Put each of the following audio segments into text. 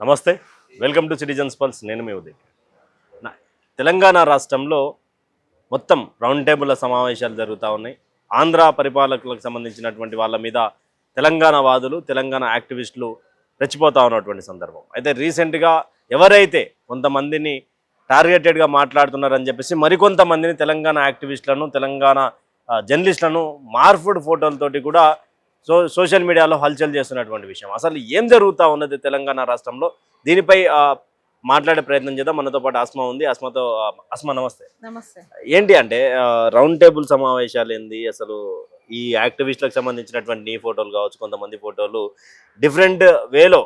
నమస్తే, welcome to citizens pulse. నేను మీ ఉదయ్. తెలంగాణ రాష్ట్రంలో మొత్తం రౌండ్ టేబుల్ సమావేశాలు జరుగుతూ ఉన్నాయి. ఆంధ్ర పరిపాలకులకు సంబంధించినటువంటి వాళ్ళ మీద తెలంగాణ వాదులు, తెలంగాణ యాక్టివిస్టులు రెచ్చిపోతూ ఉన్నటువంటి సందర్భం. అయితే రీసెంట్గా ఎవరైతే కొంతమందిని టార్గెటెడ్గా మాట్లాడుతున్నారని చెప్పేసి మరికొంతమందిని తెలంగాణ యాక్టివిస్టులను, తెలంగాణ జర్నలిస్టులను మార్ఫుడ్ ఫోటోలతోటి కూడా సోషల్ మీడియాలో హల్చల్ చేస్తున్నటువంటి విషయం. అసలు ఏం జరుగుతూ ఉన్నది తెలంగాణ రాష్ట్రంలో, దీనిపై మాట్లాడే ప్రయత్నం చేద్దాం. మనతో పాటు ఆస్మా ఉంది. ఆస్మా నమస్తే. నమస్తే. ఏంటి అంటే రౌండ్ టేబుల్ సమావేశాలు ఏంది, అసలు ఈ యాక్టివిస్టులకు సంబంధించినటువంటి నీ ఫోటోలు కావచ్చు, కొంతమంది ఫోటోలు డిఫరెంట్ వేలో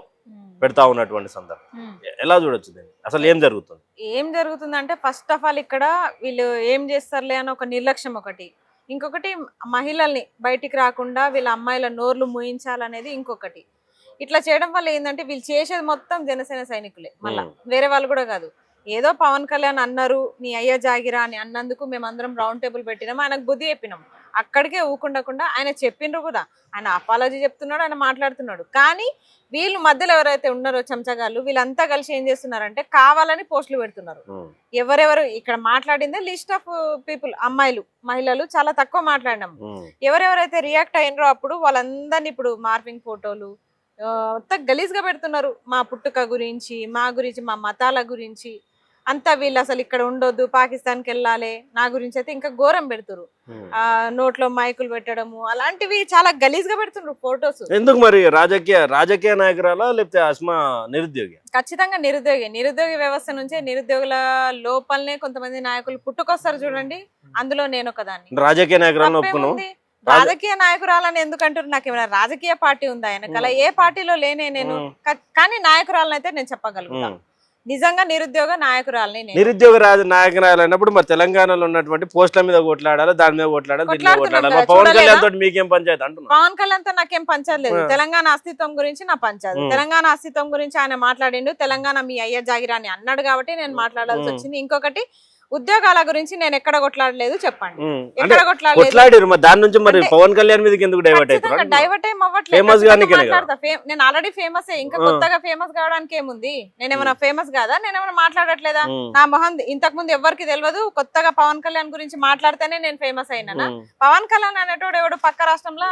పెడతా ఉన్నటువంటి సందర్భం ఎలా చూడొచ్చు దీన్ని? అసలు ఏం జరుగుతుందంటే ఫస్ట్ ఆఫ్ ఆల్ ఇక్కడ వీళ్ళు ఏం చేస్తారులే అని ఒక నిర్లక్ష్యం ఒకటి, ఇంకొకటి మహిళల్ని బయటికి రాకుండా వీళ్ళ అమ్మాయిల నోర్లు మూయించాలనేది ఇంకొకటి. ఇట్లా చేయడం వల్ల ఏంటంటే వీళ్ళు చేసేది మొత్తం జనసేన సైనికులే, మళ్ళీ వేరే వాళ్ళు కూడా కాదు. ఏదో పవన్ కళ్యాణ్ అన్నారు నీ అయ్య జాగిరా అని అన్నందుకు మేమందరం రౌండ్ టేబుల్ పెట్టినాం, ఆయనకు బుద్ధి చెప్పినాం. అక్కడికే ఊకుండకుండా ఆయన చెప్పిండ్రు కూడా, ఆయన అపాలజీ చెప్తున్నాడు, ఆయన మాట్లాడుతున్నాడు. కానీ వీళ్ళు మధ్యలో ఎవరైతే ఉన్నారో చెంచగాళ్ళు, వీళ్ళంతా కలిసి ఏం చేస్తున్నారంటే కావాలని పోస్టులు పెడుతున్నారు. ఎవరెవరు ఇక్కడ మాట్లాడిందే లిస్ట్ ఆఫ్ పీపుల్, అమ్మాయిలు మహిళలు చాలా తక్కువ మాట్లాడినాం. ఎవరెవరైతే రియాక్ట్ అయినరో అప్పుడు వాళ్ళందరినీ ఇప్పుడు మార్పింగ్ ఫోటోలు మొత్తం గలీజ్గా పెడుతున్నారు. మా పుట్టుక గురించి, మా గురించి, మా మతాల గురించి అంతా. వీళ్ళు అసలు ఇక్కడ ఉండొద్దు, పాకిస్తాన్కి వెళ్ళాలి, నా గురించి అయితే ఇంకా ఘోరం పెడుతురు. నోట్లో మైకులు పెట్టడము అలాంటివి చాలా గలీజ్గా పెడుతున్నారు ఫొటోస్. ఎందుకు మరి? రాజకీయ నాయకురాలా లేకపోతే ఆస్మా నిరుద్యోగి? ఖచ్చితంగా నిరుద్యోగ వ్యవస్థ నుంచే, నిరుద్యోగుల లోపలనే కొంతమంది నాయకులు పుట్టుకొస్తారు చూడండి. అందులో నేను ఒకదాన్ని. రాజకీయ నాయకురాలను ఒప్పుకున్నావు? రాజకీయ నాయకురాలని ఎందుకంటారు? నాకు ఏమైనా రాజకీయ పార్టీ ఉందా వెనకాల? ఏ పార్టీలో లేనే నేను. కానీ నాయకురాలని అయితే నేను చెప్పగలుగుతాను. నిజంగా నిరుద్యోగ నాయకురాలని. నిరుద్యోగ నాయకురాలు అన్నప్పుడు మరి తెలంగాణలో ఉన్నటువంటి పోస్టుల మీద కొట్లాడాలి, దాని మీద కొట్లాడాలి. పవన్ కళ్యాణ్ తోటి మీకేం పంచాయతీ అంటున్నా? పవన్ కళ్యాణ్ తో నాకేం పంచాయతీ లేదు. తెలంగాణ అస్తిత్వం గురించి నా పంచాయతీ. తెలంగాణ అస్తిత్వం గురించి ఆయన మాట్లాడిండు. తెలంగాణ మీ అయ్య జాగిరాని అన్నాడు కాబట్టి నేను మాట్లాడాల్సి వచ్చింది. ఇంకొకటి, ఉద్యోగాల గురించి నేను ఎక్కడ కొట్లాడలేదు చెప్పండి. ఎక్కడ కొట్లాడలేదు. దాని నుంచి మరి పవన్ కళ్యాణ్ మీదకి ఎందుకు డైవర్ట్ ఏం అవ్వట్లేదు. నేను ఆల్రెడీ ఫేమస్, ఇంకా కొత్తగా ఫేమస్ కావడానికి ఏముంది? నేనేమైనా ఫేమస్ కాదా? నేనేమైనా మాట్లాడట్లేదా? నా మొహం ఇంతకు ముందు ఎవరికి తెలియదు. కొత్తగా పవన్ కళ్యాణ్ గురించి మాట్లాడితేనే నేను ఫేమస్ అయినా. పవన్ కళ్యాణ్ అనేటోడు ఎవడు పక్క రాష్ట్రంలో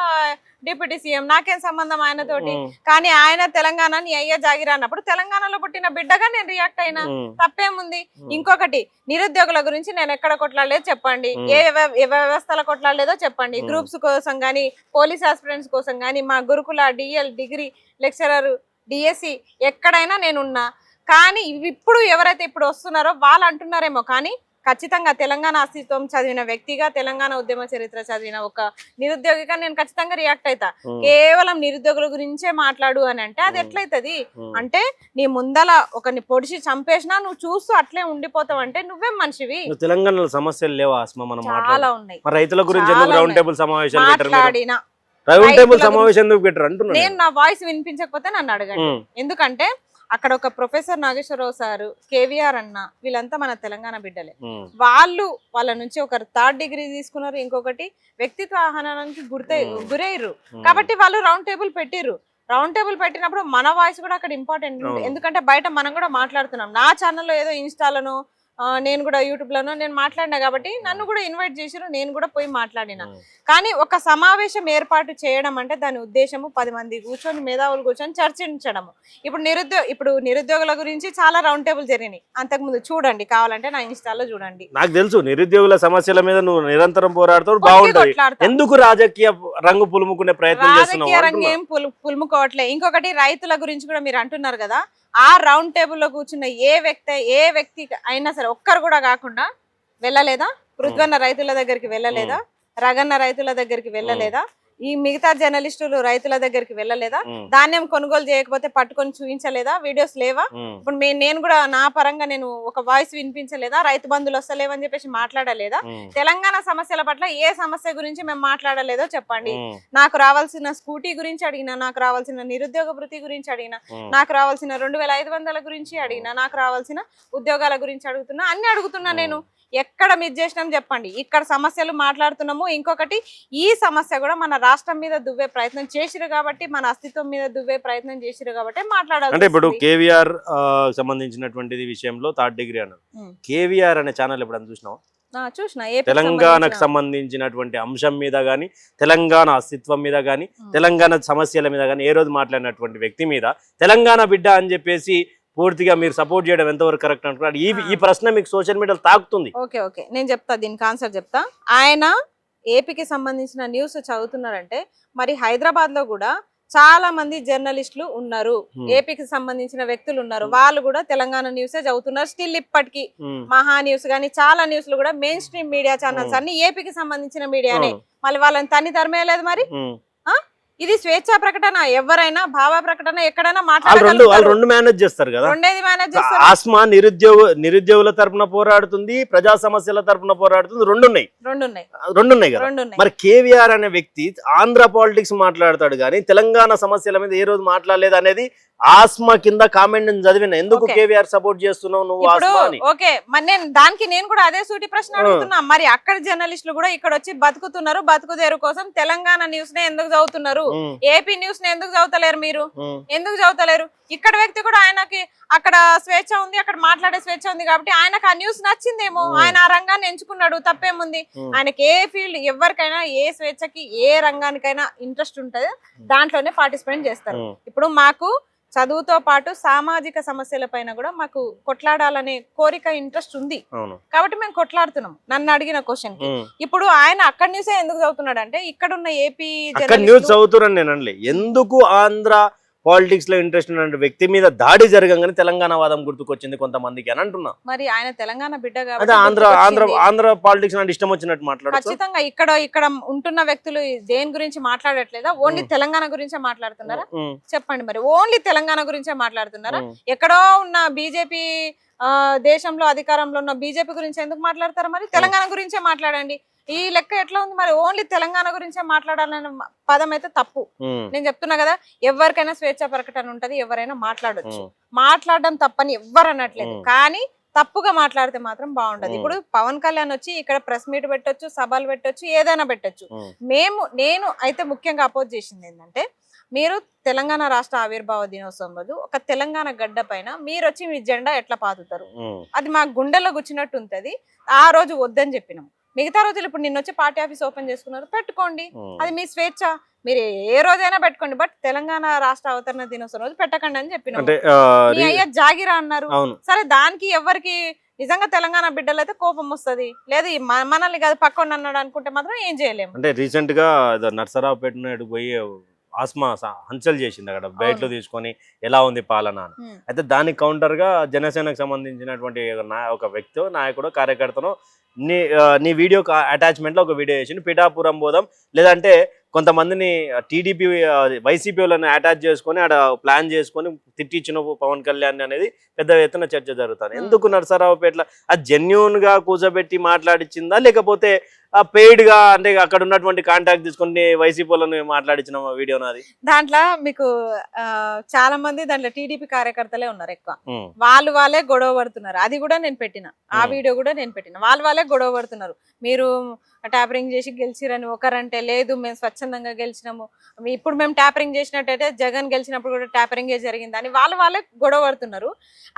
డిప్యూటీ సీఎం, నాకేం సంబంధం ఆయనతోటి? కానీ ఆయన తెలంగాణ నీ అయ్యా జాగిరా అన్నప్పుడు తెలంగాణలో పుట్టిన బిడ్డగా నేను రియాక్ట్ అయినా, తప్పేముంది? ఇంకొకటి, నిరుద్యోగుల గురించి నేను ఎక్కడ కొట్లాడలేదు చెప్పండి. ఏ వ్యవస్థలో కొట్లాడలేదో చెప్పండి. గ్రూప్స్ కోసం గానీ, పోలీస్ ఆస్పిరెంట్స్ కోసం గానీ, మా గురుకుల, డిఎల్, డిగ్రీ లెక్చరర్, డిఎస్సి ఎక్కడైనా నేనున్నా. కానీ ఇప్పుడు ఎవరైతే ఇప్పుడు వస్తున్నారో వాళ్ళు అంటున్నారేమో, కానీ ఖచ్చితంగా తెలంగాణ అస్తిత్వం చదివిన వ్యక్తిగా, తెలంగాణ ఉద్యమ చరిత్ర చదివిన ఒక నిరుద్యోగిగా నేను ఖచ్చితంగా రియాక్ట్ అవుతా. కేవలం నిరుద్యోగుల గురించే మాట్లాడు అని అంటే అది ఎట్లయితది? అంటే నీ ముందల ఒకరిని పొడిచి చంపేసినా నువ్వు చూస్తూ అట్లే ఉండిపోతావు అంటే నువ్వేం మనిషివి? తెలంగాణలో సమస్యలు లేవా? చాలా ఉన్నాయి. రైతుల గురించి రౌండ్ టేబుల్ సమావేశాలు మాట్లాడినా నేను నా వాయిస్ వినిపించకపోతే నన్ను అడగండి. ఎందుకంటే అక్కడ ఒక ప్రొఫెసర్ నాగేశ్వరరావు సారు, కేవీఆర్ అన్న, వీళ్ళంతా మన తెలంగాణ బిడ్డలే. వాళ్ళ నుంచి ఒకరు 3rd డిగ్రీ తీసుకున్నారు, ఇంకొకటి వ్యక్తిత్వ ఆహ్వానానికి గురయ్యారు. కాబట్టి వాళ్ళు రౌండ్ టేబుల్ పెట్టిర్రు. రౌండ్ టేబుల్ పెట్టినప్పుడు మన వాయిస్ కూడా అక్కడ ఇంపార్టెంట్. ఎందుకంటే బయట మనం కూడా మాట్లాడుతున్నాం. నా ఛానల్లో ఏదో ఇన్స్టాలను, నేను కూడా యూట్యూబ్ లోనో నేను మాట్లాడినా కాబట్టి నన్ను కూడా ఇన్వైట్ చేసారు, నేను కూడా పోయి మాట్లాడినా. కానీ ఒక సమావేశం ఏర్పాటు చేయడం అంటే దాని ఉద్దేశము 10 మంది కూర్చొని, మేధావులు కూర్చొని చర్చించడము. ఇప్పుడు నిరుద్యోగుల గురించి చాలా రౌండ్ టేబుల్ జరిగినాయి అంతకుముందు, చూడండి కావాలంటే నా ఇన్స్టాలో చూడండి. నాకు తెలుసు నిరుద్యోగుల సమస్యల మీద నువ్వు నిరంతరం పోరాడుతావు, బాగుంటుంది. ఎందుకు రాజకీయ రంగు పులుముకునే ప్రయత్నం చేస్తున్నావు? రాజకీయ రంగు ఏం పులుముకోవట్లే. ఇంకొకటి, రైతుల గురించి కూడా మీరు అంటున్నారు కదా, ఆ రౌండ్ టేబుల్లో కూర్చున్న ఏ వ్యక్తి అయినా సరే ఒక్కరు కూడా కాకుండా వెళ్ళలేదా? పృథ్వన్న రైతుల దగ్గరికి వెళ్ళలేదా? రగన్న రైతుల దగ్గరికి వెళ్ళలేదా? ఈ మిగతా జర్నలిస్టులు రైతుల దగ్గరికి వెళ్ళలేదా? ధాన్యం కొనుగోలు చేయకపోతే పట్టుకొని చూపించలేదా? వీడియోస్ లేవా? ఇప్పుడు నేను కూడా నా పరంగా నేను ఒక వాయిస్ వినిపించలేదా? రైతు బంధులు వస్తలేవని చెప్పేసి మాట్లాడలేదా? తెలంగాణ సమస్యల పట్ల ఏ సమస్య గురించి మేము మాట్లాడలేదో చెప్పండి. నాకు రావాల్సిన స్కూటీ గురించి అడిగినా, నాకు రావాల్సిన నిరుద్యోగ వృత్తి గురించి అడిగినా, నాకు రావాల్సిన 2500 గురించి అడిగినా, నాకు రావాల్సిన ఉద్యోగాల గురించి అడుగుతున్నా, అన్ని అడుగుతున్నా. నేను ఎక్కడ మిస్ చేసినాం చెప్పండి. ఇక్కడ సమస్యలు మాట్లాడుతున్నాము. ఇంకొకటి ఈ సమస్య కూడా మన రాష్ట్రం మీద దువ్వే ప్రయత్నం చేసిరు కాబట్టి, మన అస్తిత్వం మీద దువ్వే ప్రయత్నం చేసిరు కాబట్టి మాట్లాడాలి. అంటే ఇప్పుడు కేవీఆర్ సంబంధించినటువంటిది విషయంలో థర్డ్ డిగ్రీ అన్నారు. కేవీఆర్ అనే ఛానల్ ఎప్పుడన్నా చూసినావా? చూసిన తెలంగాణకు సంబంధించినటువంటి అంశం మీద గానీ, తెలంగాణ అస్తిత్వం మీద గానీ, తెలంగాణ సమస్యల మీద గానీ ఏ రోజు మాట్లాడినటువంటి వ్యక్తి మీద తెలంగాణ బిడ్డ అని చెప్పేసి పూర్తిగా మీరు సపోర్ట్ చేయడం ఎంతవరకు కరెక్ట్ అంటున్నారు? ఈ ప్రశ్న మీకు సోషల్ మీడియాలో తాకుతుంది. ఓకే ఓకే నేను చెప్తా, దీనికి ఆన్సర్ చెప్తా. ఆయన ఏపీకి సంబంధించిన న్యూస్ చదువుతున్నారంటే మరి హైదరాబాద్ లో కూడా చాలా మంది జర్నలిస్టులు ఉన్నారు, ఏపీకి సంబంధించిన వ్యక్తులు ఉన్నారు, వాళ్ళు కూడా తెలంగాణ న్యూసే చదువుతున్నారు స్టిల్ ఇప్పటికి. మహా న్యూస్ గానీ చాలా న్యూస్లు కూడా మెయిన్ స్ట్రీమ్ మీడియా ఛానల్స్ అన్ని ఏపీకి సంబంధించిన మీడియానే. మళ్ళీ వాళ్ళని తన్ని తరమేయలేదు మరి. ఇది స్వేచ్ఛా ప్రకటన, ఎవరైనా భావ ప్రకటన ఎక్కడైనా మాట్లాడాలి. రెండు మేనేజ్ చేస్తారు కదా. రెండేది మేనేజ్ చేస్తారు. ఆస్మా నిరుద్యోగుల తరపున పోరాడుతుంది, ప్రజా సమస్యల తరపున పోరాడుతుంది, రెండు ఉన్నాయి కదా. మరి కేవీఆర్ అనే వ్యక్తి ఆంధ్ర పాలిటిక్స్ మాట్లాడతాడు కానీ తెలంగాణ సమస్యల మీద ఏ రోజు మాట్లాడలేదు అనేది ఆస్మా కింద కామెంట్ చదివిన. ఎందుకు కేవీఆర్ సపోర్ట్ చేస్తున్నావు నువ్వు ఆస్మా అని? ఓకే, మరి నేను కూడా అదే సూటి ప్రశ్న అడుగుతున్నా. మరి అక్కడ జర్నలిస్టులు కూడా ఇక్కడ వచ్చి బతుకుతున్నారు, బతుకుదేరు కోసం తెలంగాణ న్యూస్ నే ఎందుకు చదువుతున్నారు? ఏపీ న్యూస్ ని ఎందుకు చదువుతలేరు? మీరు ఎందుకు చదువుతలేరు? ఇక్కడ వ్యక్తి కూడా ఆయనకి అక్కడ స్వేచ్ఛ ఉంది, అక్కడ మాట్లాడే స్వేచ్ఛ ఉంది కాబట్టి ఆయనకు ఆ న్యూస్ నచ్చిందేమో, ఆయన ఆ రంగాన్ని ఎంచుకున్నాడు, తప్పేముంది? ఆయనకి ఏ ఫీల్డ్, ఎవరికైనా ఏ స్వేచ్ఛకి ఏ రంగానికైనా ఇంట్రెస్ట్ ఉంటది, దాంట్లోనే పార్టిసిపేట్ చేస్తారు. ఇప్పుడు మాకు చదువుతో పాటు సామాజిక సమస్యల పైన కూడా మాకు కొట్లాడాలనే కోరిక, ఇంట్రెస్ట్ ఉంది కాబట్టి మేము కొట్లాడుతున్నాం. నన్ను అడిగిన క్వశ్చన్ కి ఇప్పుడు ఆయన అక్కడ న్యూసే ఎందుకు చదువుతున్నాడు అంటే ఇక్కడ ఉన్న ఏపీ న్యూస్ చదువుతున్నాను నేను అనలే. ఎందుకు ఆంధ్ర పాలిటిక్స్ లో ఇంట్రెస్ట్ ఉన్న వ్యక్తి మీద దాడి జరగంగానే తెలంగాణ వాదం గుర్తుకొచ్చింది కొంతమందికి అని అంటున్నా. మరి ఆయన తెలంగాణ బిడ్డ కాబట్టి ఆంధ్ర పాలిటిక్స్ అంటే ఇష్టం వచ్చినట్టు మాట్లాడు. ఖచ్చితంగా ఇక్కడ ఉంటున్న వ్యక్తులు దేని గురించి మాట్లాడట్లేదా? ఓన్లీ తెలంగాణ గురించే మాట్లాడుతున్నారా? చెప్పండి, మరి ఓన్లీ తెలంగాణ గురించే మాట్లాడుతున్నారా? ఎక్కడో ఉన్న బీజేపీ దేశంలో అధికారంలో ఉన్న బీజేపీ గురించి ఎందుకు మాట్లాడతారు? మరి తెలంగాణ గురించే మాట్లాడండి. ఈ లెక్క ఎట్లా ఉంది? మరి ఓన్లీ తెలంగాణ గురించే మాట్లాడాలనే పదం అయితే తప్పు. నేను చెప్తున్నా కదా, ఎవరికైనా స్వేచ్ఛ ప్రకటన ఉంటది, ఎవరైనా మాట్లాడొచ్చు. మాట్లాడడం తప్పని ఎవ్వరు అనట్లేదు, కానీ తప్పుగా మాట్లాడితే మాత్రం బాగుంటది. ఇప్పుడు పవన్ కళ్యాణ్ వచ్చి ఇక్కడ ప్రెస్ మీట్ పెట్టొచ్చు, సభలు పెట్టొచ్చు, ఏదైనా పెట్టొచ్చు. నేను అయితే ముఖ్యంగా అపోజ్ చేసింది ఏంటంటే, మీరు తెలంగాణ రాష్ట్ర ఆవిర్భావ దినోత్సవం రోజు ఒక తెలంగాణ గడ్డ పైన మీరు వచ్చి మీ జెండా ఎట్లా పాతుతారు? అది మా గుండెల్లో గుచ్చినట్టు ఉంటది. ఆ రోజు వద్దని చెప్పినాం. మిగతా రోజులు ఇప్పుడు నిన్న వచ్చి పార్టీ ఆఫీస్ ఓపెన్ చేసుకున్నారు, పెట్టుకోండి, అది మీ స్వేచ్ఛ, మీరు ఏ రోజైనా పెట్టుకోండి. బట్ తెలంగాణ రాష్ట్ర అవతరణ దినోత్సవం రోజు పెట్టకండి అని చెప్పినాం. మీ అయ్యా జాగిరా అన్నారు. సరే, దానికి ఎవరికి నిజంగా తెలంగాణ బిడ్డలు అయితే కోపం వస్తుంది, లేదు మనల్ని కాదు పక్కన అన్నాడు అనుకుంటే మాత్రం ఏం చేయలేము. అంటే రీసెంట్ గా నర్సరావుపేట పోయి ఆస్మా హంచల్ చేసింది అక్కడ బయటలో తీసుకొని ఎలా ఉంది పాలన అని. అయితే దానికి కౌంటర్ గా జనసేనకు సంబంధించినటువంటి ఒక వ్యక్తి, నాయకుడు, కార్యకర్తను నీ వీడియో అటాచ్మెంట్ లో ఒక వీడియో చేసి పిఠాపురం పోదాం, లేదంటే కొంతమందిని టీడీపీ వైసీపీ వాళ్ళని అటాచ్ చేసుకొని ఆడ ప్లాన్ చేసుకొని తిట్టించిన పవన్ కళ్యాణ్ అనేది పెద్ద ఎత్తున చర్చ జరుగుతుంది. ఎందుకు నర్సరావుపేటలో అది జెన్యూన్ గా కూర్చోబెట్టి మాట్లాడించిందా, లేకపోతే పెయిడ్ గా అంటే అక్కడ ఉన్నటువంటి కాంటాక్ట్ తీసుకొని వైసీపీ వాళ్ళని మాట్లాడించిన వీడియో నాది? దాంట్లో మీకు చాలా మంది దాంట్లో టీడీపీ కార్యకర్తలే ఉన్నారు ఎక్కువ. వాళ్ళే గొడవ పడుతున్నారు. అది కూడా నేను పెట్టిన, ఆ వీడియో కూడా నేను పెట్టిన. వాళ్ళే గొడవ పడుతున్నారు. మీరు ట్యాపరింగ్ చేసి గెలిచిరని ఒకరంటే, లేదు మేము స్వచ్ఛందంగా గెలిచినాము, ఇప్పుడు మేము ట్యాపరింగ్ చేసినట్టయితే జగన్ గెలిచినప్పుడు కూడా ట్యాపరింగే జరిగిందని వాళ్ళే గొడవ పడుతున్నారు.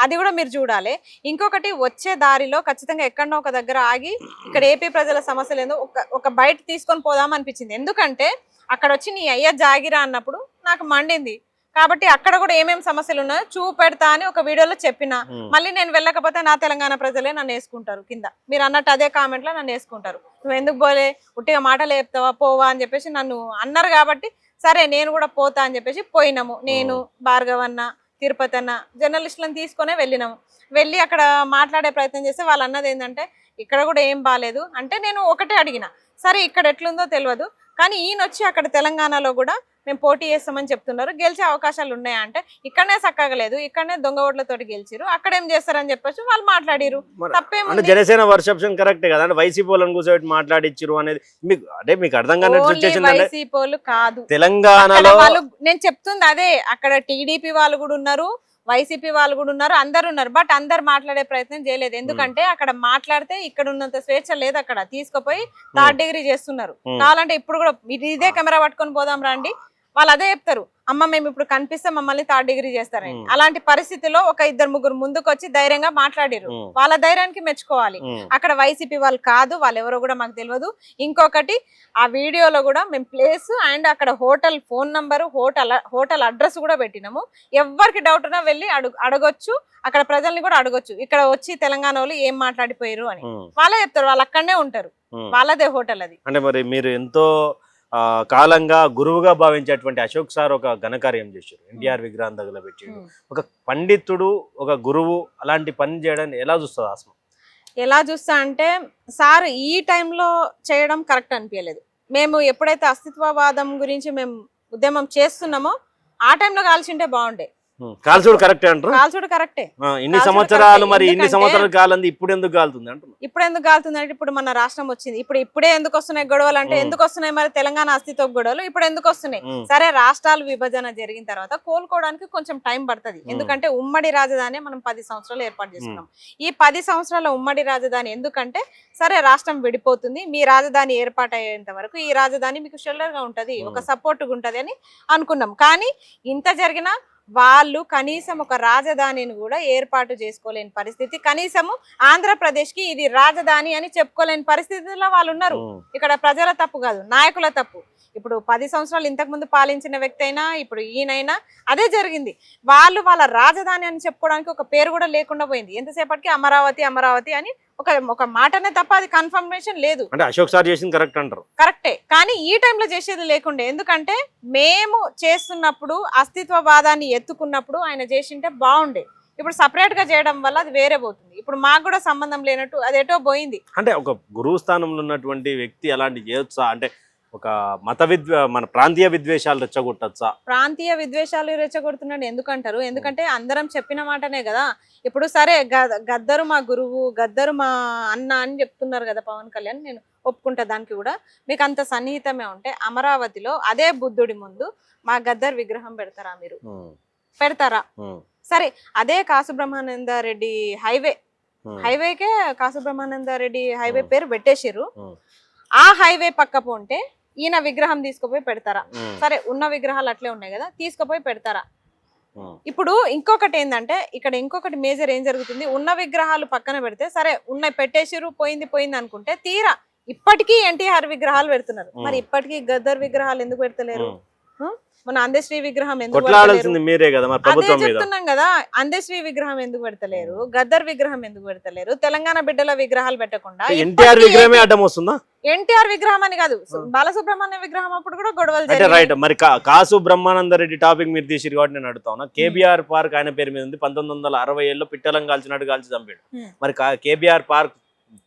అది కూడా మీరు చూడాలి. ఇంకొకటి, వచ్చే దారిలో ఖచ్చితంగా ఎక్కడో ఒక దగ్గర ఆగి ఇక్కడ ఏపీ ప్రజల సమస్యలు ఏందో ఒక బయట తీసుకొని పోదాం అనిపించింది. ఎందుకంటే అక్కడ వచ్చి నీ అయ్యా జాగిరా అన్నప్పుడు నాకు మండింది. కాబట్టి అక్కడ కూడా ఏమేమి సమస్యలు ఉన్నాయో చూపెడతా అని ఒక వీడియోలో చెప్పిన. మళ్ళీ నేను వెళ్ళకపోతే నా తెలంగాణ ప్రజలే నన్ను వేసుకుంటారు కింద. మీరు అన్నట్టు అదే కామెంట్ లో నన్ను వేసుకుంటారు. నువ్వు ఎందుకు పోలే, ఉట్టిగా మాటలు చెప్తావా, పోవా అని చెప్పేసి నన్ను అన్నారు. కాబట్టి సరే నేను కూడా పోతా అని చెప్పేసి పోయినాము. నేను, భార్గవన్న, తిరుపతి అన్న జర్నలిస్టులను తీసుకునే వెళ్ళినాము. వెళ్ళి అక్కడ మాట్లాడే ప్రయత్నం చేస్తే వాళ్ళు అన్నది ఏంటంటే, ఇక్కడ కూడా ఏం బాగాలేదు అంటే, నేను ఒకటే అడిగిన, సరే ఇక్కడ ఎట్లుందో తెలియదు కానీ ఈయన వచ్చి అక్కడ తెలంగాణలో కూడా మేము పోటీ చేస్తామని చెప్తున్నారు, గెలిచే అవకాశాలు ఉన్నాయా అంటే, ఇక్కడనే చక్కగలేదు, ఇక్కడనే దొంగ ఓట్లతోటి గెలిచిరు, అక్కడ ఏం చేస్తారని చెప్పేసి వాళ్ళు మాట్లాడిరు. తప్పేముంది? జనసేన వర్షం కరెక్ట్ కదా, వైసీపీ వాళ్ళని కూర్చోబెట్టి మాట్లాడిచ్చిరు అనేది మీకు అంటే మీకు అర్థం కాదు. వైసీపీ కాదు, తెలంగాణలో వాళ్ళు, నేను చెప్తుంది అదే, అక్కడ టీడీపీ వాళ్ళు కూడా ఉన్నారు, వైసీపీ వాళ్ళు కూడా ఉన్నారు, అందరు ఉన్నారు. బట్ అందరు మాట్లాడే ప్రయత్నం చేయలేదు. ఎందుకంటే అక్కడ మాట్లాడితే ఇక్కడ ఉన్నంత స్వేచ్ఛ లేదు. అక్కడ తీసుకుపోయి 3rd డిగ్రీ చేస్తున్నారు. కావాలంటే ఇప్పుడు కూడా ఇదే కెమెరా పట్టుకొని పోదాం రండి, వాళ్ళు అదే చెప్తారు, అమ్మ మేము ఇప్పుడు కనిపిస్తే మమ్మల్ని 3rd డిగ్రీ చేస్తారని. అలాంటి పరిస్థితిలో ఒక 2-3 ముందుకు వచ్చి ధైర్యంగా మాట్లాడారు. వాళ్ళ ధైర్యానికి మెచ్చుకోవాలి. అక్కడ వైసీపీ వాళ్ళు కాదు, వాళ్ళు ఎవరో కూడా మాకు తెలియదు. ఇంకొకటి, ఆ వీడియోలో కూడా మేము ప్లేస్ అండ్ అక్కడ hotel phone number, hotel address కూడా పెట్టినాము. ఎవరికి డౌట్ ఉన్నా వెళ్ళి అడగొచ్చు, అక్కడ ప్రజల్ని కూడా అడగొచ్చు, ఇక్కడ వచ్చి తెలంగాణ వాళ్ళు ఏం మాట్లాడిపోయారు అని. వాళ్ళే చెప్తారు, వాళ్ళు అక్కడనే ఉంటారు, వాళ్ళదే హోటల్ అది. అంటే మరి మీరు ఎంతో కాలంగా గురువుగా భావించేటువంటి అశోక్ సార్ ఒక ఘనకార్యం చేశారు. ఎన్టీఆర్ విగ్రహం తగలబెట్టిండు. ఒక పండితుడు, ఒక గురువు అలాంటి పని చేయడాన్ని ఎలా చూస్తుంది ఆస్మ? ఎలా చూస్తా అంటే, సార్ ఈ టైంలో చేయడం కరెక్ట్ అనిపించలేదు. మేము ఎప్పుడైతే అస్తిత్వవాదం గురించి మేము ఉద్యమం చేస్తున్నామో ఆ టైంలో కాల్చింటే బాగుండే. కాల్చుడు కరెక్టే అంటారు. కాల్చుడు కరెక్టే. ఇన్ని సంవత్సరాలు, మరి ఇన్ని సంవత్సరాలు కాలంది, ఇప్పుడు ఎందుకు కాలుతుంది అంటున్నా? ఇప్పుడు ఎందుకు కాలుతుంది అంటే, ఇప్పుడు మన రాష్ట్రం వచ్చింది, ఇప్పుడే ఎందుకు వస్తున్నాయి గొడవలు అంటే, ఎందుకు వస్తున్నాయి మరి తెలంగాణ అస్తిత్వ గొడవలు ఇప్పుడు ఎందుకు వస్తున్నాయి? సరే, రాష్ట్రాలు విభజన జరిగిన తర్వాత కోలుకోవడానికి కొంచెం టైం పడుతుంది. ఎందుకంటే ఉమ్మడి రాజధాని మనం 10 సంవత్సరాలు ఏర్పాటు చేసుకున్నాం. ఈ 10 సంవత్సరాల ఉమ్మడి రాజధాని ఎందుకంటే, సరే రాష్ట్రం విడిపోతుంది, మీ రాజధాని ఏర్పాటు అయ్యేంత వరకు ఈ రాజధాని మీకు షెల్టర్ గా ఉంటది, ఒక సపోర్ట్ గా ఉంటది అని అనుకున్నాం. కానీ ఇంత జరిగినా వాళ్ళు కనీసం ఒక రాజధానిని కూడా ఏర్పాటు చేసుకోలేని పరిస్థితి, కనీసము ఆంధ్రప్రదేశ్ కి ఇది రాజధాని అని చెప్పుకోలేని పరిస్థితిలో వాళ్ళు ఉన్నారు. ఇక్కడ ప్రజల తప్పు కాదు, నాయకుల తప్పు. ఇప్పుడు 10 సంవత్సరాలు ఇంతకు ముందు పాలించిన వ్యక్తి అయినా ఇప్పుడు ఈయనైనా అదే జరిగింది. వాళ్ళు వాళ్ళ రాజధాని అని చెప్పుకోవడానికి ఒక పేరు కూడా లేకుండా పోయింది. ఎంతసేపటికి అమరావతి అమరావతి అని ఒక మాటనే తప్ప అది కన్ఫర్మేషన్ లేదు. అంటే అశోక్ సార్ చేసింది కరెక్ట్ అంటారు. కరెక్టే, కానీ ఈ టైంలో చేసేది లేకుండే. ఎందుకంటే మేము చేస్తున్నప్పుడు అస్తిత్వవాదాన్ని ఎత్తుకున్నప్పుడు ఆయన చేసింటే బాగుండే. ఇప్పుడు సపరేట్ గా చేయడం వల్ల అది వేరే పోతుంది. ఇప్పుడు మాకు కూడా సంబంధం లేనట్టు అదేటో పోయింది. అంటే ఒక గురువు స్థానంలో ఉన్నటువంటి వ్యక్తి అలాంటి చేయొచ్చా? అంటే ఒక మన ప్రాంతీయ విద్వేషాలు రెచ్చగొట్టచ్చా? ప్రాంతీయ విద్వేషాలు రెచ్చగొడుతున్నాడు ఎందుకంటారు? ఎందుకంటే అందరం చెప్పిన మాటనే కదా. ఇప్పుడు సరే గద్దరు మా గురువు, గద్దరు మా అన్న అని చెప్తున్నారు కదా పవన్ కళ్యాణ్, నేను ఒప్పుకుంటా దానికి కూడా. మీకు అంత సన్నిహితమే ఉంటే అమరావతిలో అదే బుద్ధుడి ముందు మా గద్దర్ విగ్రహం పెడతారా? మీరు పెడతారా? సరే, అదే కాసు బ్రహ్మానంద రెడ్డి హైవేకే కాసు బ్రహ్మానంద రెడ్డి హైవే పేరు పెట్టేసారు. ఆ హైవే పక్క పోంటే ఈయన విగ్రహం తీసుకుపోయి పెడతారా? సరే, ఉన్న విగ్రహాలు అట్లే ఉన్నాయి కదా, తీసుకుపోయి పెడతారా? ఇప్పుడు ఇంకొకటి ఏంటంటే, ఇక్కడ ఇంకొకటి మేజర్ ఏం జరుగుతుంది, ఉన్న విగ్రహాలు పక్కన పెడితే సరే ఉన్నాయి పెట్టేసిరు, పోయింది అనుకుంటే తీరా ఇప్పటికీ ఎన్టీఆర్ విగ్రహాలు పెడుతున్నారు. మరి ఇప్పటికీ గద్దర్ విగ్రహాలు ఎందుకు పెడతలేరు? మన అందశ్రీ విగ్రహం ఎందుకు చెప్తున్నాం కదా, అందశ్రీ విగ్రహం ఎందుకు పెడతలేరు, గద్దర్ విగ్రహం ఎందుకు పెడతలేరు, తెలంగాణ బిడ్డల విగ్రహాలు పెట్టకుండా ఎన్టీఆర్ విగ్రహమే అడ్డం వస్తుందా? ఎన్టీఆర్ విగ్రహం అని కాదు, బాలసుబ్రహ్మణ్య విగ్రహం అప్పుడు కూడా గొడవలు జరిగాయి. రైట్. మరి కాసు బ్రహ్మానంద రెడ్డి టాపిక్ మీరు తీసిరు కాబట్టి నేను అడుగుతా, కేబీఆర్ పార్క్ ఆయన పేరు మీద ఉంది. 1967లో పిట్టలం కాల్చినట్టు కాల్చి చంపాడు. మరి కేబీఆర్ పార్క్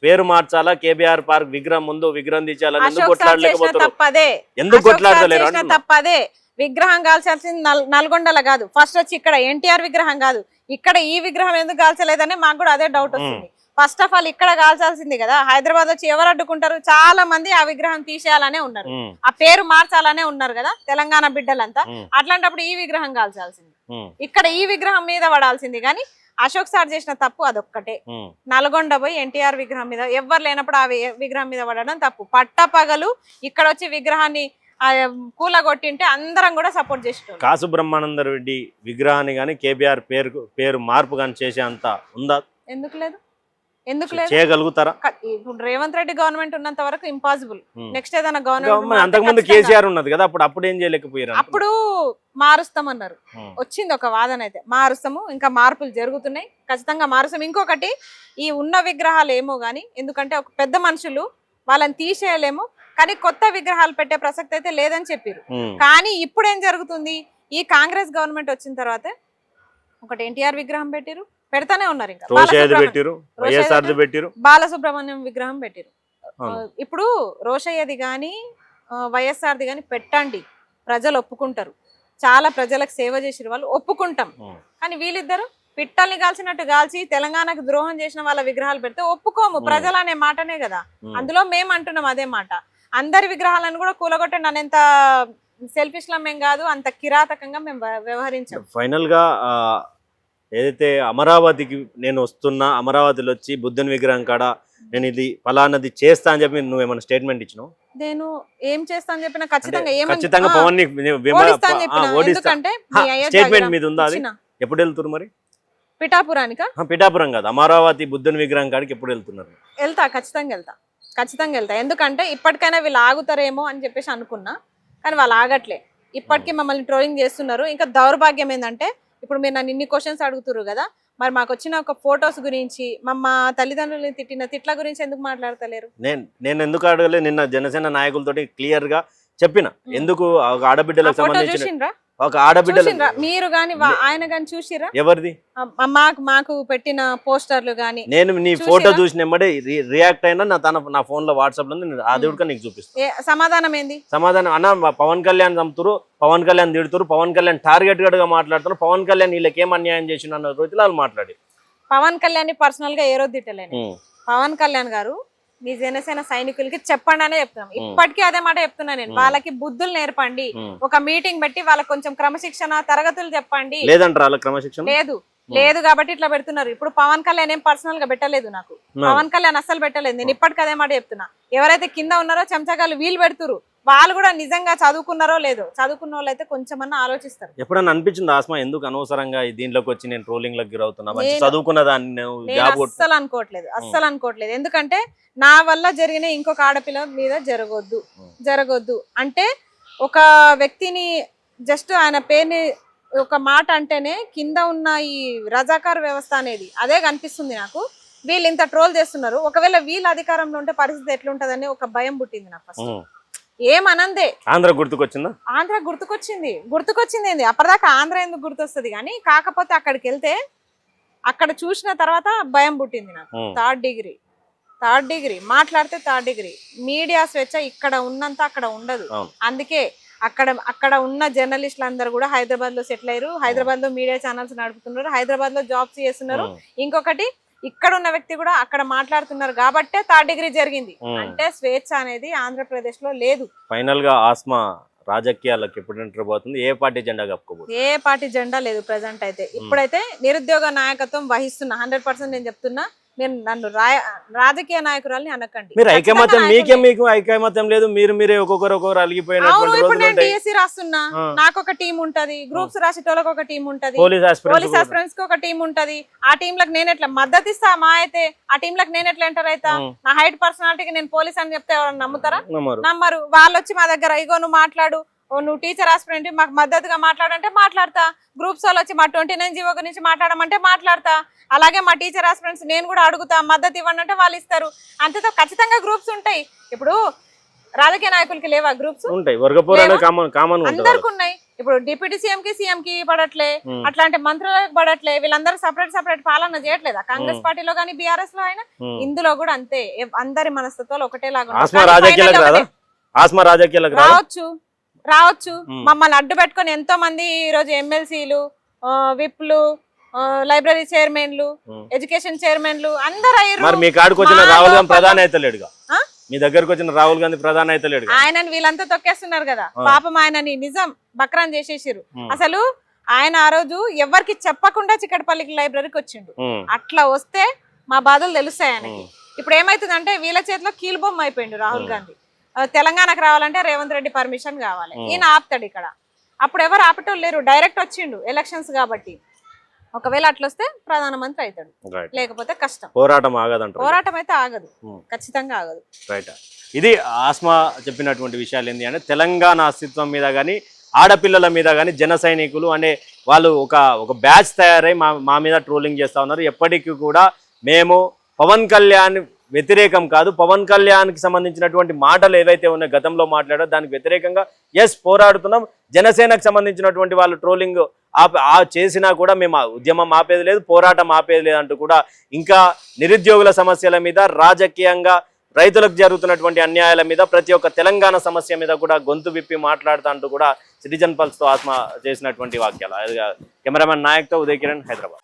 పేరు మార్చాలా, కేబీఆర్ పార్క్ విగ్రహం ముందు విగ్రహం తీసేయాలని ఎందుకు కొట్లాడలేకపోతారు? ఎందుకు కొట్లాడలేరు? తప్పదే. విగ్రహం కాల్చాల్సింది నల్గొండల కాదు, ఫస్ట్ వచ్చి ఇక్కడ ఎన్టీఆర్ విగ్రహం కాదు, ఇక్కడ ఈ విగ్రహం ఎందుకు కాల్చలేదని మాకు కూడా అదే డౌట్ వస్తుంది. ఫస్ట్ ఆఫ్ ఆల్ ఇక్కడ కాల్చాల్సింది కదా. హైదరాబాద్ వచ్చి ఎవరు అడ్డుకుంటారు? చాలా మంది ఆ విగ్రహం తీసేయాలనే ఉన్నారు, ఆ పేరు మార్చాలనే ఉన్నారు కదా తెలంగాణ బిడ్డలంతా. అట్లాంటప్పుడు ఈ విగ్రహం కాల్చాల్సింది, ఇక్కడ ఈ విగ్రహం మీద పడాల్సింది. కానీ అశోక్ సార్ చేసిన తప్పు అదొక్కటే. నల్గొండ పోయి ఎన్టీఆర్ విగ్రహం మీద ఎవరు లేనప్పుడు ఆ విగ్రహం మీద పడడం తప్పు. పట్టపగలు ఇక్కడ వచ్చి విగ్రహాన్ని కూలగొట్టింటే అందరం కూడా సపోర్ట్ చేస్తాం. కాసు బ్రహ్మానంద రెడ్డి విగ్రహాన్ని కానీ కేబీఆర్ పేరు మార్పు కానీ చేసే అంత ఉందా? ఎందుకు లేదు, ఎందుకు లేదు, చేయగలుగుతారా? ఇప్పుడు రేవంత్ రెడ్డి గవర్నమెంట్ ఉన్నంత వరకు ఇంపాసిబుల్. నెక్స్ట్ ఏదైనా గవర్నమెంట్, అంతకుముందు కేసీఆర్ ఉన్నది కదా, అప్పుడు ఏం చేయలేకపోయారు? అప్పుడు మారుస్తామన్నారు, వచ్చింది ఒక వాదన, అయితే మారుస్తాము, ఇంకా మార్పులు జరుగుతున్నాయి, ఖచ్చితంగా మారుస్తాం. ఇంకొకటి, ఈ ఉన్న విగ్రహాలు ఏమో గానీ, ఎందుకంటే ఒక పెద్ద మనుషులు వాళ్ళని తీసేయలేము, కానీ కొత్త విగ్రహాలు పెట్టే ప్రసక్తి అయితే లేదని చెప్పారు. కానీ ఇప్పుడు ఏం జరుగుతుంది, ఈ కాంగ్రెస్ గవర్నమెంట్ వచ్చిన తర్వాత ఒకటి ఎన్టీఆర్ విగ్రహం పెట్టిరు, పెడతానే ఉన్నారు, ఇంకా బాలసుబ్రహ్మణ్యం విగ్రహం పెట్టిరు. ఇప్పుడు రోషయ్యది గాని వైఎస్ఆర్ది గాని పెట్టండి, ప్రజలు ఒప్పుకుంటారు. చాలా ప్రజలకు సేవ చేసిన వాళ్ళు ఒప్పుకుంటాం. కానీ వీళ్ళిద్దరు పిట్టల్ని కాల్చినట్టు కాల్చి తెలంగాణకు ద్రోహం చేసిన వాళ్ళ విగ్రహాలు పెడితే ఒప్పుకోము, ప్రజలు అనే మాటనే కదా. అందులో మేము అంటున్నాం అదే మాట. అందరి విగ్రహాలను కూడా కూలగొట్టండి అనేంత సెల్ఫిష్ లం ఏం కాదు, అంత కిరాతకంగా మేము వ్యవహరించాం. ఫైనల్ గా ఏదైతే అమరావతికి నేను వస్తున్నా, అమరావతిలో వచ్చి బుద్ధుని విగ్రహం కాడ నేను ఇది ఫలానది చేస్తా అని చెప్పి నువ్వు ఏమైనా స్టేట్మెంట్ ఇచ్చినావు? నేను ఏం చేస్తా అని చెప్పిన ఖచ్చితంగా ఖచ్చితంగా పవన్ ని ఓడిస్తా అని చెప్పిన. ఎందుకంటే మీ అయ్య స్టేట్మెంట్ మీద ఉందా అది? ఇచ్చిన. ఎప్పుడు వెళ్తున్నారు మరి? పిఠాపురానికా? పిఠాపురం కాదు, అమరావతి బుద్ధుని విగ్రహం కాడికి ఎప్పుడు వెళ్తున్నారు? వెళ్తా, ఖచ్చితంగా వెళ్తా. ఎందుకంటే ఇప్పటికైనా వీళ్ళు ఆగుతారేమో అని చెప్పేసి అనుకున్నా, కానీ వాళ్ళు ఆగట్లే. ఇప్పటికీ మమ్మల్ని ట్రోలింగ్ చేస్తున్నారు. ఇంకా దౌర్భాగ్యం ఏంటంటే ఇప్పుడు మీరు నన్ను ఇన్ని క్వశ్చన్స్ అడుగుతున్నారు కదా, మరి మాకు వచ్చిన ఒక ఫొటోస్ గురించి, మా తల్లిదండ్రులని తిట్టిన తిట్ల గురించి ఎందుకు మాట్లాడతలేరు? నేను ఎందుకు అడగలేదు? నిన్న జనసేన నాయకులతోటి క్లియర్ గా చెప్పిన, ఎందుకు ఒక ఆడబిడ్డలకు సంబంధించిన ఒక ఆడబిడ్డలు మీరు గాని ఆయన గాని చూసిరా? ఎవరిది? మాకు పెట్టిన పోస్టర్లు గాని. నేను నీ ఫోటో చూసిన రియాక్ట్ అయినా నా ఫోన్ లో వాట్సాప్ లో అది కూడా నీకు చూపిస్తాను. సమాధానం ఏంది? సమాధానం అన్న, పవన్ కళ్యాణ్ చంపుతురు, పవన్ కళ్యాణ్ తిడుతురు, పవన్ కళ్యాణ్ టార్గెట్ గా మాట్లాడుతున్నారు, పవన్ కళ్యాణ్ వీళ్ళకి ఏం అన్యాయం చేసిన అన్న రోజులు వాళ్ళు మాట్లాడి. పవన్ కళ్యాణ్ పర్సనల్ గా ఏ రోజు తిట్టలేను. పవన్ కళ్యాణ్ గారు మీ జనసేన సైనికులకి చెప్పండి అనే చెప్తున్నాం. ఇప్పటికీ అదే మాట చెప్తున్నా నేను. వాళ్ళకి బుద్ధులు నేర్పండి, ఒక మీటింగ్ పెట్టి వాళ్ళకి కొంచెం క్రమశిక్షణ తరగతులు చెప్పండి. లేదంటారా వాళ్ళ క్రమశిక్షణ? లేదు కాబట్టి ఇట్లా పెడుతున్నారు. ఇప్పుడు పవన్ కళ్యాణ్ ఏం పర్సనల్ గా పెట్టలేదు నాకు. పవన్ కళ్యాణ్ అస్సలు పెట్టలేదు. నేను ఇప్పటికీ అదే మాట చెప్తున్నా. ఎవరైతే కింద ఉన్నారో చెంచగాళ్ళు వీళ్ళు పెడుతురు, వాళ్ళు కూడా నిజంగా చదువుకున్నారో లేదో. చదువుకున్న వాళ్ళు అయితే కొంచెమన్నా ఆలోచిస్తారు. ఎప్పుడన్నా అనిపించింది ఆస్మా ఎందుకు అనవసరంగా దీంట్లోకి వచ్చి నేను ట్రోలింగ్ లకు గురవుతున్నా? చదువుకున్న దాన్ని అస్సలు అనుకోవట్లేదు. ఎందుకంటే నా వల్ల జరిగిన ఇంకొక ఆడపిల్ల మీద జరగొద్దు అంటే ఒక వ్యక్తిని జస్ట్ ఆయన పేరుని ఒక మాట అంటేనే కింద ఉన్న ఈ రజాకార్ వ్యవస్థ అనేది అదే కనిపిస్తుంది నాకు. వీళ్ళు ఇంత ట్రోల్ చేస్తున్నారు. ఒకవేళ వీళ్ళ అధికారంలో ఉంటే పరిస్థితి ఎట్లుంటదని ఒక భయం పుట్టింది నాకు. ఫస్ట్ ఏమనందే ఆంధ్ర గుర్తుకొచ్చిందా? ఆంధ్ర గుర్తుకొచ్చింది ఏంది? అప్పటిదాకా ఆంధ్ర ఎందుకు గుర్తొస్తుంది కానీ, కాకపోతే అక్కడికి వెళ్తే అక్కడ చూసిన తర్వాత భయం పుట్టింది నాకు. థర్డ్ డిగ్రీ మాట్లాడితే థర్డ్ డిగ్రీ. మీడియా స్వేచ్ఛ ఇక్కడ ఉన్నంత అక్కడ ఉండదు. అందుకే అక్కడ ఉన్న జర్నలిస్టులు అందరూ కూడా హైదరాబాద్ లో సెటిల్ అయ్యారు. హైదరాబాద్ లో మీడియా ఛానల్స్ నడుపుతున్నారు, హైదరాబాద్ లో జాబ్స్ చేస్తున్నారు. ఇంకొకటి ఇక్కడ ఉన్న వ్యక్తి కూడా అక్కడ మాట్లాడుతున్నారు కాబట్టే థర్డ్ డిగ్రీ జరిగింది. అంటే స్వేచ్ఛ అనేది ఆంధ్రప్రదేశ్ లో లేదు. ఫైనల్ గా ఆస్మా రాజకీయాలకు ఎప్పుడు ఎంటర్ పోతుంది? ఏ పార్టీ జెండా కప్పుకోబోతుంది? ఏ పార్టీ జెండా లేదు ప్రెసెంట్ అయితే. ఇప్పుడైతే నిరుద్యోగ నాయకత్వం వహిస్తున్నా 100%. నేను చెప్తున్నా, నేను నన్ను రాజకీయ నాయకురాలని అనకండి. మీరు ఐకమత్యం మీకు ఐకమత్యం లేదు, మీరే ఒక్కొక్కరు అలిగిపోయినటువంటి ఇప్పుడు నేను టీఎస్సీ రాస్తున్నా, నాకు ఒక టీం ఉంటది, గ్రూప్స్ రాసేటోళ్ళకి ఒక టీం ఉంటది, పోలీస్ ఆస్పిరెంట్స్ కి ఒక టీం ఉంటది. ఆ టీంలకు నేను ఎట్లా మద్దతు ఇస్తా? మా అయితే ఆ టీంలకు నేను ఎట్లా ఎంటర్ అవుతా? నా హైట్ పర్సనాలిటీకి నేను పోలీస్ అని చెప్తే ఎవరైనా నమ్ముతారా? నమ్మరు. వాళ్ళు వచ్చి మా దగ్గర ఇగో నువ్వు మాట్లాడు, నువ్వు టీచర్ ఆస్పిరెంట్ మాకు మద్దతుగా మాట్లాడంటే మాట్లాడతా. గ్రూప్స్ వాళ్ళు వచ్చి మా 29 జీవో గురించి మాట్లాడమంటే మాట్లాడతా. అలాగే మా టీచర్ ఆస్పిరెంట్స్ నేను కూడా అడుగుతా, మద్దతు ఇవ్వండి అంటే వాళ్ళు ఇస్తారు. అంతేతో ఖచ్చితంగా గ్రూప్స్ ఉంటాయి. ఇప్పుడు రాజకీయ నాయకులకి లేవా గ్రూప్స్? అందరికి ఉన్నాయి. ఇప్పుడు డిప్యూటీ సీఎం కి పడట్లే, అట్లాంటి మంత్రులకు పడట్లే. వీళ్ళందరూ సపరేట్ పాలన చేయట్లేదా కాంగ్రెస్ పార్టీలో గానీ బీఆర్ఎస్ లో అయినా? ఇందులో కూడా అంతే. అందరి మనస్తత్వాలు ఒకటేలాగా రావచ్చు. మమ్మల్ని అడ్డు పెట్టుకుని ఎంతో మంది ఈ రోజు ఎమ్మెల్సీలు, విప్లు, లైబ్రరీ చైర్మన్లు, ఎడ్యుకేషన్ చైర్మన్లు అందరూ అయ్యారు. మీ కాడికి వచ్చిన రాహుల్ గాంధీ ప్రధాని అయితే లేడుగా, మీ దగ్గరకు వచ్చిన రాహుల్ గాంధీ ప్రధాని అయితే లేడు. ఆయనని వీళ్ళంతా తొక్కేస్తున్నారు కదా పాపం. ఆయనని నిజం బక్రాన్ చేసేసారు. అసలు ఆయన ఆ రోజు ఎవరికి చెప్పకుండా చిక్కడపల్లికి లైబ్రరీకి వచ్చిండు. అట్లా వస్తే మా బాధలు తెలుస్తాయి ఆయనకి. ఇప్పుడు ఏమైతుందంటే వీళ్ళ చేతిలో కీలుబొమ్మ అయిపోయిండు రాహుల్ గాంధీ. తెలంగాణకు రావాలంటే రేవంత్ రెడ్డి పర్మిషన్ కావాలి, ఈయన ఆపుతాడు ఇక్కడ. అప్పుడు ఎవరు ఆపటోళ్ళు లేరు, డైరెక్ట్ వచ్చిండు ఎలక్షన్స్ కాబట్టి. ఒకవేళ అట్లా వస్తే ప్రధానమంత్రి అవుతాడు, లేకపోతే కష్టం. పోరాటం అయితే ఆగదు, ఖచ్చితంగా ఆగదు. ఇది ఆస్మా చెప్పినటువంటి విషయాలు ఏంటి అంటే, తెలంగాణ అస్తిత్వం మీద కానీ ఆడపిల్లల మీద కానీ జన సైనికులు అనే వాళ్ళు ఒక బ్యాచ్ తయారై మా మీద ట్రోలింగ్ చేస్తా ఉన్నారు. ఎప్పటికీ కూడా మేము పవన్ కళ్యాణ్ వ్యతిరేకం కాదు. పవన్ కళ్యాణ్కి సంబంధించినటువంటి మాటలు ఏవైతే ఉన్నాయో గతంలో మాట్లాడారో దానికి వ్యతిరేకంగా పోరాడుతున్నాం. జనసేనకు సంబంధించినటువంటి వాళ్ళు ట్రోలింగ్ చేసినా కూడా మేము ఉద్యమం ఆపేది లేదు, పోరాటం ఆపేది లేదు అంటూ కూడా, ఇంకా నిరుద్యోగుల సమస్యల మీద, రాజకీయంగా రైతులకు జరుగుతున్నటువంటి అన్యాయాల మీద, ప్రతి ఒక్క తెలంగాణ సమస్య మీద కూడా గొంతు విప్పి మాట్లాడుతూ అంటూ కూడా సిటిజన్ పల్స్తో ఆస్మా చేసినటువంటి వాక్యాలు. కెమెరామెన్ నాయక్తో ఉదయ్ కిరణ్, హైదరాబాద్.